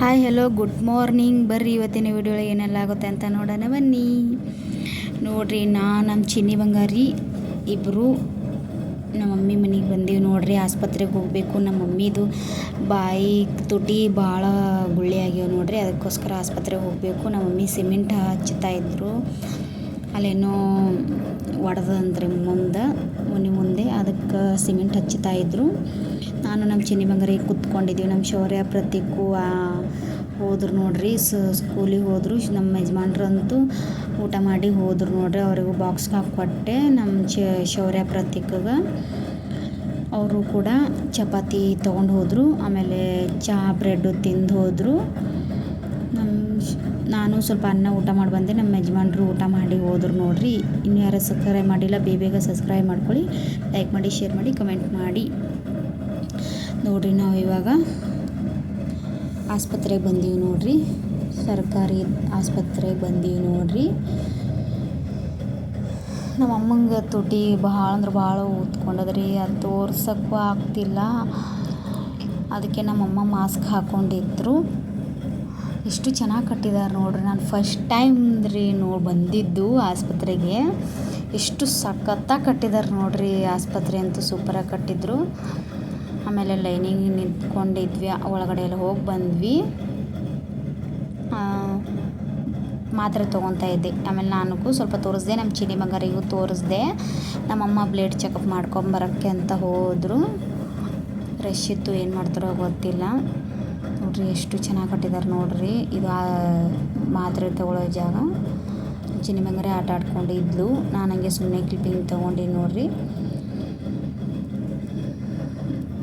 Hi hello good morning. ಬರ್ರಿ ಇವತ್ತಿನ video ಏನೆಲ್ಲ ಆಗುತ್ತೆ ಅಂತ ನೋಡೋಣ ಬನ್ನಿ. ನೋಡ್ರಿ ನಮ್ಮ ಚಿನ್ನಿ ಬಂಗಾರಿ ಇಬ್ಬರು ನಮ್ಮ ಮಮ್ಮಿ ಮನೆಗೆ ಬಂದೀವಿ ನೋಡ್ರಿ. ಆಸ್ಪತ್ರೆಗೆ ಹೋಗಬೇಕು. ನಮ್ಮ ಮಮ್ಮಿದು ಬಾಯಿ ತುಟಿ ಭಾಳ ಗುಳ್ಳೆ ಆಗ್ಯಾವ ನೋಡ್ರಿ. ಅದಕ್ಕೋಸ್ಕರ ಆಸ್ಪತ್ರೆಗೆ ಹೋಗಬೇಕು. ನಮ್ಮ ಮಮ್ಮಿ ಸಿಮೆಂಟ್ ಹಚ್ಚುತ್ತಾ ಇದ್ರು. ಅಲ್ಲೇನೋ ಒಡೆದಂದ್ರೆ ಮನೆ ಮುಂದೆ ಅದಕ್ಕೆ ಸಿಮೆಂಟ್ ಹಚ್ಚುತ್ತಾ ಇದ್ರು. ನಾನು ನಮ್ಮ ಚಿನ್ನಿ ಬಂಗಾರಿ ಕೂತ್ಕೊಂಡಿದ್ದೀವಿ. ನಮ್ಮ ಶೌರ್ಯ ಪ್ರತೀಕು ಹೋದ್ರು ನೋಡ್ರಿ, ಸ್ಕೂಲಿಗೆ ಹೋದರು. ನಮ್ಮ ಯಜಮಾನ್ರಂತೂ ಊಟ ಮಾಡಿ ಹೋದ್ರು ನೋಡ್ರಿ. ಅವರಿಗೂ ಬಾಕ್ಸ್ಗೆ ಹಾಕ್ಕೊಟ್ಟೆ ನಮ್ಮ ಶೌರ್ಯ ಪ್ರತೀಕ್ಗೆ. ಅವರು ಕೂಡ ಚಪಾತಿ ತೊಗೊಂಡು ಹೋದರು. ಆಮೇಲೆ ಚಹಾ ಬ್ರೆಡ್ಡು ತಿಂದು ಹೋದರು. ನಾನು ಸ್ವಲ್ಪ ಅನ್ನ ಊಟ ಮಾಡಿ ಬಂದೆ. ನಮ್ಮ ಯಜಮಾನ್ರು ಊಟ ಮಾಡಿ ಹೋದ್ರು ನೋಡ್ರಿ. ಇನ್ನು ಯಾರು ಸಬ್ಸ್ಕ್ರೈಬ್ ಮಾಡಿಲ್ಲ, ಬೇಗ ಸಬ್ಸ್ಕ್ರೈಬ್ ಮಾಡ್ಕೊಳ್ಳಿ, ಲೈಕ್ ಮಾಡಿ, ಶೇರ್ ಮಾಡಿ, ಕಮೆಂಟ್ ಮಾಡಿ. ನೋಡ್ರಿ ನಾವು ಇವಾಗ ಆಸ್ಪತ್ರೆಗೆ ಬಂದೀವಿ ನೋಡ್ರಿ. ಸರ್ಕಾರಿ ಆಸ್ಪತ್ರೆಗೆ ಬಂದೀವಿ ನೋಡ್ರಿ. ನಮ್ಮ ಅಮ್ಮಂಗೆ ತುಟಿ ಭಾಳ ಅಂದ್ರೆ ಭಾಳ ಊದ್ಕೊಂಡದ್ರಿ. ಅದು ತೋರ್ಸೋಕ್ಕೂ ಆಗ್ತಿಲ್ಲ. ಅದಕ್ಕೆ ನಮ್ಮಮ್ಮ ಮಾಸ್ಕ್ ಹಾಕ್ಕೊಂಡಿದ್ರು. ಎಷ್ಟು ಚೆನ್ನಾಗಿ ಕಟ್ಟಿದ್ದಾರೆ ನೋಡ್ರಿ. ನಾನು ಫಸ್ಟ್ ಟೈಮ್ ರೀ ಬಂದಿದ್ದು ಆಸ್ಪತ್ರೆಗೆ. ಎಷ್ಟು ಸಖತ್ತಾಗಿ ಕಟ್ಟಿದ್ದಾರೆ ನೋಡ್ರಿ. ಆಸ್ಪತ್ರೆ ಅಂತೂ ಸೂಪರಾಗಿ ಕಟ್ಟಿದ್ರು. ಆಮೇಲೆ ಲೈನಿಂಗ್ ನಿಂತ್ಕೊಂಡಿದ್ವಿ. ಒಳಗಡೆ ಎಲ್ಲ ಹೋಗಿ ಬಂದ್ವಿ. ಮಾತ್ರೆ ತೊಗೊತಾ ಇದ್ದೆ. ಆಮೇಲೆ ನನಗೂ ಸ್ವಲ್ಪ ತೋರಿಸ್ದೆ, ನಮ್ಮ ಚಿನ್ನಿ ಬಂಗಾರಿಗೂ ತೋರಿಸ್ದೆ. ನಮ್ಮಮ್ಮ ಬ್ಲಡ್ ಚೆಕಪ್ ಮಾಡ್ಕೊಂಬರೋಕ್ಕೆ ಅಂತ ಹೋದರು. ರಶ್ ಇತ್ತು, ಏನು ಮಾಡ್ತಾರೋ ಗೊತ್ತಿಲ್ಲ. ನೋಡ್ರಿ ಎಷ್ಟು ಚೆನ್ನಾಗಿ ಕಟ್ಟಿದ್ದಾರೆ ನೋಡ್ರಿ. ಇದು ಮಾತ್ರೆ ತೊಗೊಳ್ಳೋ ಜಾಗ. ಚಿನ್ನಿ ಬಂಗಾರಿ ಆಟ ಆಡ್ಕೊಂಡಿದ್ಲು. ನಾನು ಹಂಗೆ ಸುಮ್ಮನೆ ಕ್ಲಿಪ್ಪಿಂಗ್ ತೊಗೊಂಡು ನೋಡ್ರಿ.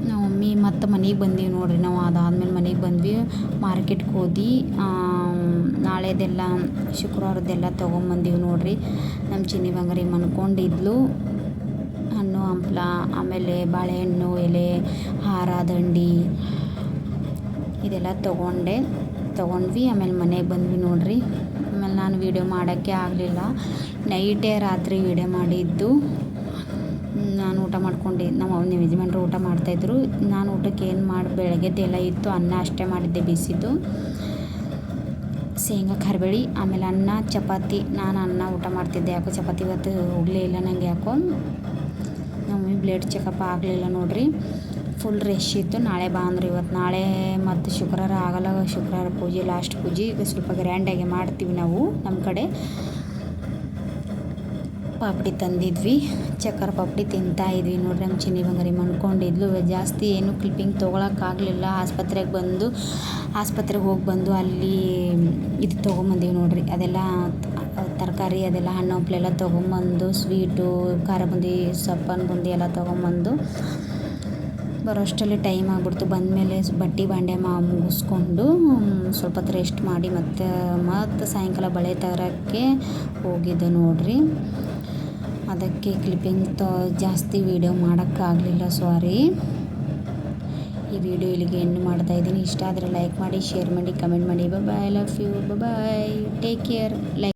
ನಾವು ಮಮ್ಮಿ ಮತ್ತು ಮನೆಗೆ ಬಂದೀವಿ ನೋಡ್ರಿ. ನಾವು ಅದಾದಮೇಲೆ ಮನೆಗೆ ಬಂದ್ವಿ. ಮಾರ್ಕೆಟ್ಗೆ ಹೋದಿ ನಾಳೆದೆಲ್ಲ ಶುಕ್ರವಾರದ್ದೆಲ್ಲ ತೊಗೊಂಬಂದೀವಿ ನೋಡ್ರಿ. ನಮ್ಮ ಚಿನ್ನಿ ಬಂಗಾರಿ ಮನ್ಕೊಂಡಿದ್ಲು. ಹಣ್ಣು ಹಂಪ್ಲ, ಆಮೇಲೆ ಬಾಳೆಹಣ್ಣು ಎಲೆ, ಹಾರ, ದಂಡಿ ಇದೆಲ್ಲ ತೊಗೊಂಡ್ವಿ. ಆಮೇಲೆ ಮನೆಗೆ ಬಂದ್ವಿ ನೋಡ್ರಿ. ಆಮೇಲೆ ನಾನು ವೀಡಿಯೋ ಮಾಡೋಕ್ಕೆ ಆಗಲಿಲ್ಲ. ನೈಟೇ ರಾತ್ರಿ ವೀಡಿಯೋ ಮಾಡಿದ್ದು. ನಾನು ಊಟ ಮಾಡ್ಕೊಂಡು ನಮ್ಮ ಯಜಮಾನ್ರು ಊಟ ಮಾಡ್ತಾಯಿದ್ರು. ನಾನು ಊಟಕ್ಕೆ ಏನು ಬೆಳಗ್ಗೆದ್ದೆಲ್ಲ ಇತ್ತು. ಅನ್ನ ಅಷ್ಟೇ ಮಾಡಿದ್ದೆ, ಬಿಸಿದು ಶೇಂಗಾ ಖಾರಬೇಳಿ, ಆಮೇಲೆ ಅನ್ನ, ಚಪಾತಿ. ನಾನು ಅನ್ನ ಊಟ ಮಾಡ್ತಿದ್ದೆ. ಯಾಕೋ ಚಪಾತಿ ಇವತ್ತು ಹೋಗಲೇ ಇಲ್ಲ ನನಗೆ. ಯಾಕೋ ನಮ್ಮ ಬ್ಲಡ್ ಚೆಕಪ್ ಆಗಲಿಲ್ಲ ನೋಡ್ರಿ. ಫುಲ್ ರಶ್ ಇತ್ತು. ನಾಳೆ ಬಾ ಅಂದರು. ಇವತ್ತು ನಾಳೆ ಮತ್ತು ಶುಕ್ರವಾರ ಆಗಲ್ಲ. ಶುಕ್ರವಾರ ಪೂಜೆ, ಲಾಸ್ಟ್ ಪೂಜೆ. ಈಗ ಸ್ವಲ್ಪ ಗ್ರ್ಯಾಂಡಾಗಿ ಮಾಡ್ತೀವಿ ನಾವು ನಮ್ಮ ಕಡೆ. ಪಾಪಡಿ ತಂದಿದ್ವಿ. ಚಕ್ಕರ್ ಪಾಪಡಿ ತಿಂತಾಯಿದ್ವಿ ನೋಡ್ರಿ. ನಮ್ಮ ಚಿನ್ನಿ ಬಂಗಾರಿ ಮನ್ಕೊಂಡಿದ್ಲು. ಜಾಸ್ತಿ ಏನು ಕ್ಲಿಪ್ಪಿಂಗ್ ತೊಗೊಳಕ್ಕಾಗಲಿಲ್ಲ. ಆಸ್ಪತ್ರೆಗೆ ಹೋಗಿ ಬಂದು ಅಲ್ಲಿ ಇದು ತೊಗೊಂಬಂದೀವಿ ನೋಡ್ರಿ. ಅದೆಲ್ಲ ತರಕಾರಿ, ಅದೆಲ್ಲ ಹಣ್ಣು ಹಂಪ್ಲೆಲ್ಲ ತೊಗೊಂಬಂದು, ಸ್ವೀಟು, ಖಾರ ಬುಂದಿ, ಸೊಪ್ಪನ ಬುಂದಿ ಎಲ್ಲ ತೊಗೊಂಬಂದು ಬರೋಷ್ಟರಲ್ಲಿ ಟೈಮ್ ಆಗಿಬಿಡ್ತು. ಬಂದಮೇಲೆ ಬಟ್ಟೆ ಬಾಂಡೆ ಮುಗಿಸ್ಕೊಂಡು ಸ್ವಲ್ಪ ಹೊತ್ತು ರೆಸ್ಟ್ ಮಾಡಿ ಮತ್ತು ಸಾಯಂಕಾಲ ಬಳೆ ತರೋಕ್ಕೆ ಹೋಗಿದ್ದೆ ನೋಡ್ರಿ. ಅದಕ್ಕೆ ಕ್ಲಿಪ್ಪಿಂಗ್ ಜಾಸ್ತಿ ವೀಡಿಯೋ ಮಾಡೋಕ್ಕಾಗಲಿಲ್ಲ, ಸಾರಿ. ಈ ವಿಡಿಯೋ ಇಲ್ಲಿಗೆ ಎಂಡ್ ಮಾಡ್ತಾಯಿದ್ದೀನಿ. ಇಷ್ಟ ಆದರೆ ಲೈಕ್ ಮಾಡಿ, ಶೇರ್ ಮಾಡಿ, ಕಮೆಂಟ್ ಮಾಡಿ. Bye, love you, bye, take care.